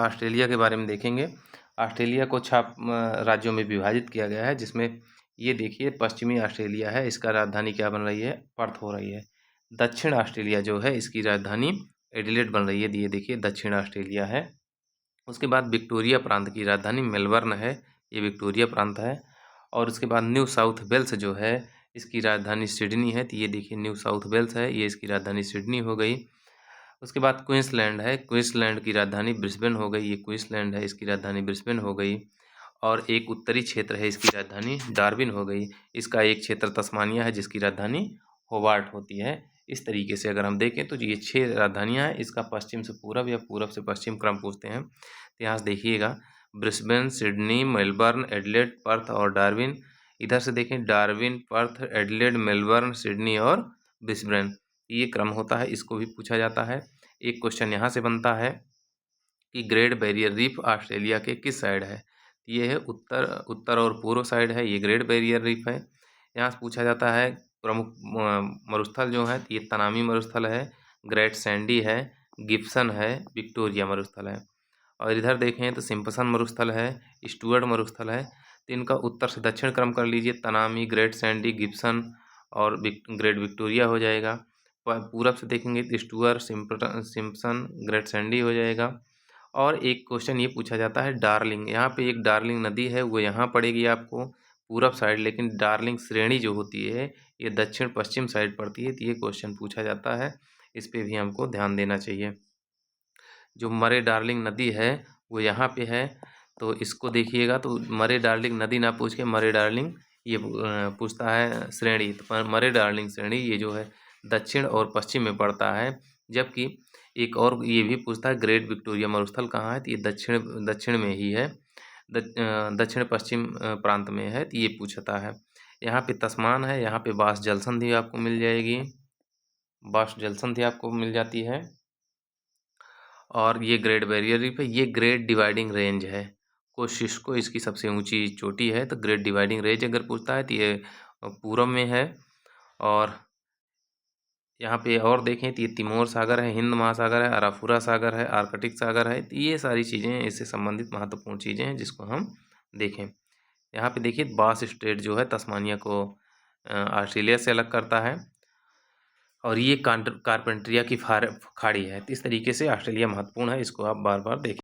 Australia के बारे में देखेंगे। ऑस्ट्रेलिया को 6 राज्यों में विभाजित किया गया है, जिसमें ये देखिए पश्चिमी ऑस्ट्रेलिया है, इसका राजधानी क्या बन रही है? पर्थ हो रही है। दक्षिण ऑस्ट्रेलिया जो है इसकी राजधानी एडिलेड बन रही है, ये देखिए दक्षिण ऑस्ट्रेलिया है। उसके बाद विक्टोरिया प्रांत की राजधानी मेलबर्न है, ये विक्टोरिया प्रांत है। और उसके बाद न्यू साउथ वेल्स जो है इसकी राजधानी सिडनी है, तो ये देखिए न्यू साउथ वेल्स है, ये इसकी राजधानी सिडनी हो गई। उसके बाद क्वींसलैंड है, क्वींसलैंड की राजधानी ब्रिस्बेन हो गई, ये क्वींसलैंड है, इसकी राजधानी ब्रिस्बेन हो गई। और एक उत्तरी क्षेत्र है, इसकी राजधानी डार्विन हो गई। इसका एक क्षेत्र तस्मानिया है, जिसकी राजधानी होबार्ट होती है। इस तरीके से अगर हम देखें तो ये 6 राजधानियाँ हैं। इसका पश्चिम से पूरब या पूरब से पश्चिम क्रम पूछते हैं, तो यहाँ से देखिएगा Brisbane, Sydney, Melbourne, Adelaide, Perth और डार्विन। इधर से देखें Darwin, Perth, Adelaide, Melbourne, Sydney और ब्रिस्बेन, ये क्रम होता है, इसको भी पूछा जाता है। एक क्वेश्चन यहाँ से बनता है कि ग्रेट बैरियर रीफ ऑस्ट्रेलिया के किस साइड है? ये है उत्तर और पूर्व साइड है, ये ग्रेट बैरियर रीफ है। यहाँ से पूछा जाता है प्रमुख मरुस्थल जो है, ये तनामी मरुस्थल है, ग्रेट सैंडी है, गिब्सन है, विक्टोरिया मरुस्थल है। और इधर देखें तो सिम्पसन मरुस्थल है, स्टुअर्ट मरुस्थल है। तो इनका उत्तर से दक्षिण क्रम कर लीजिए, तनामी, ग्रेट सैंडी, गिब्सन और ग्रेट विक्टोरिया हो जाएगा। पूरब से देखेंगे तो स्टुअर्ट, सिम्पसन, ग्रेट सैंडी हो जाएगा। और एक क्वेश्चन ये पूछा जाता है डार्लिंग, यहाँ पे एक डार्लिंग नदी है, वो यहाँ पड़ेगी आपको पूरब साइड, लेकिन डार्लिंग श्रेणी जो होती है ये दक्षिण पश्चिम साइड पड़ती है, तो ये क्वेश्चन पूछा जाता है, इस पे भी हमको ध्यान देना चाहिए। जो मरे डार्लिंग नदी है वो यहाँ पे है, तो इसको देखिएगा तो मरे डार्लिंग नदी ना पूछ के मरे डार्लिंग ये पूछता है श्रेणी, तो मरे डार्लिंग श्रेणी ये जो है दक्षिण और पश्चिम में पड़ता है। जबकि एक और ये भी पूछता है ग्रेट विक्टोरिया मरुस्थल कहाँ है, तो ये दक्षिण में ही है, दक्षिण पश्चिम प्रांत में है, तो ये पूछता है। यहाँ पे तस्मान है, यहाँ पे बास जलसंधि आपको मिल जाएगी, बास जलसंधि आपको मिल जाती है। और ये ग्रेट बैरियर रीफ है, ये ग्रेट डिवाइडिंग रेंज है, कोशिस्को इसकी सबसे ऊंची चोटी है। तो ग्रेट डिवाइडिंग रेंज अगर पूछता है तो ये पूरब में है। और यहाँ पे और देखें तो ये तिमोर सागर है, हिंद महासागर है, अराफुरा सागर है, आर्कटिक सागर है। तो ये सारी चीज़ें इससे संबंधित महत्वपूर्ण चीज़ें हैं जिसको हम देखें। यहाँ पे देखिए बास स्ट्रेट जो है तस्मानिया को ऑस्ट्रेलिया से अलग करता है, और ये कारपेंट्रिया की खाड़ी है। तो इस तरीके से ऑस्ट्रेलिया महत्वपूर्ण है, इसको आप बार बार देखें।